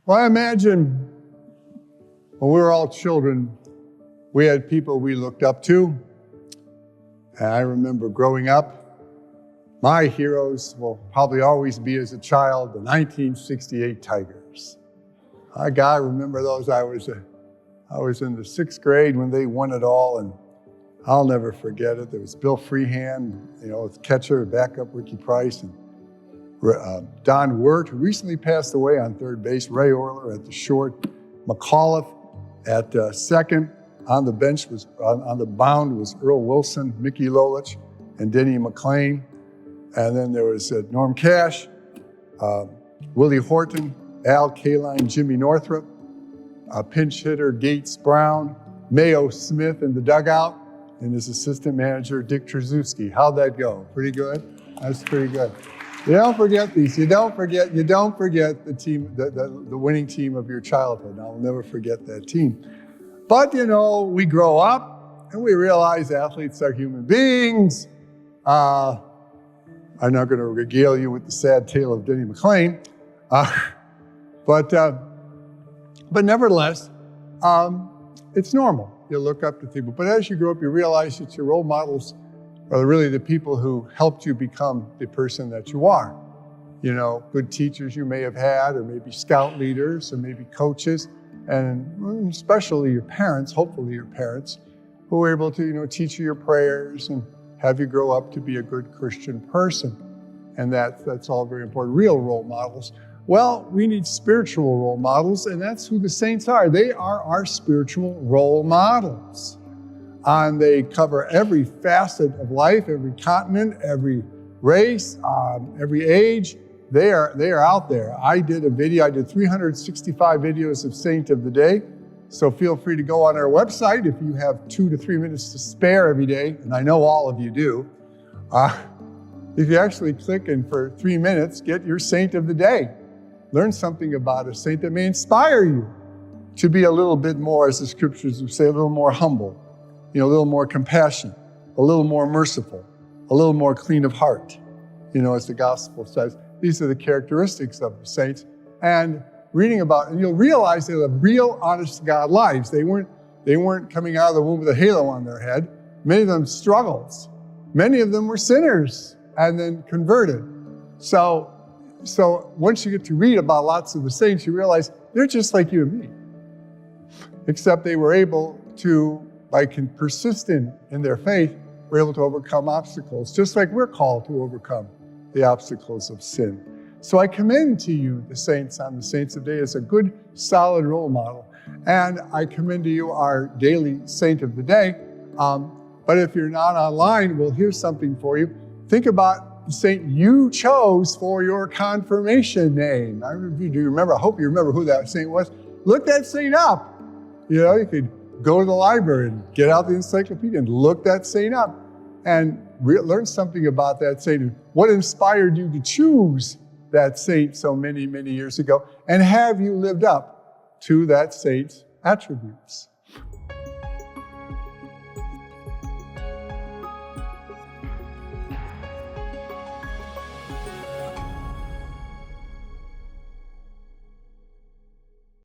Well, I imagine when we were all children, we had people we looked up to. And I remember growing up, my heroes will probably always be as a child, the 1968 Tigers. I remember those. I was in the 6th grade when they won it all, and I'll never forget it. There was Bill Freehand, with catcher, backup Ricky Price, and Don Wirt, who recently passed away on third base, Ray Orler at the short, McAuliffe at second. On the bench on the mound was Earl Wilson, Mickey Lolich, and Denny McLean. And then there was Norm Cash, Willie Horton, Al Kaline, Jimmy Northrup, pinch hitter Gates Brown, Mayo Smith in the dugout, and his assistant manager, Dick Trzaskowski. How'd that go? Pretty good? That's pretty good. You don't forget these. You don't forget the team, the winning team of your childhood. I'll never forget that team. But, we grow up and we realize athletes are human beings. I'm not going to regale you with the sad tale of Denny McLean. But nevertheless, it's normal. You look up to people. But as you grow up, you realize that your role models are really the people who helped you become the person that you are. Good teachers you may have had, or maybe scout leaders, or maybe coaches, and especially your parents, hopefully your parents, who were able to, teach you your prayers and have you grow up to be a good Christian person. And that's all very important. Real role models. Well, we need spiritual role models, and that's who the saints are. They are our spiritual role models. And they cover every facet of life, every continent, every race, every age. They are out there. I did 365 videos of Saint of the Day. So feel free to go on our website if you have 2 to 3 minutes to spare every day, and I know all of you do. If you actually click and for 3 minutes, get your Saint of the Day. Learn something about a saint that may inspire you to be a little bit more, as the scriptures would say, a little more humble, a little more compassionate, a little more merciful, a little more clean of heart, as the gospel says. These are the characteristics of the saints. And reading about, and you'll realize they live real, honest to God lives. They weren't coming out of the womb with a halo on their head. Many of them struggled. Many of them were sinners and then converted. So once you get to read about lots of the saints, you realize they're just like you and me. Except they were able to, by persisting in their faith, were able to overcome obstacles, just like we're called to overcome the obstacles of sin. So I commend to you the saints on the Saints of the Day as a good, solid role model. And I commend to you our daily Saint of the Day. But if you're not online, we'll hear something for you. Think about the saint you chose for your confirmation name. I hope you remember who that saint was. Look that saint up. You could go to the library and get out the encyclopedia and look that saint up and learn something about that saint and what inspired you to choose that saint so many, many years ago, and have you lived up to that saint's attributes?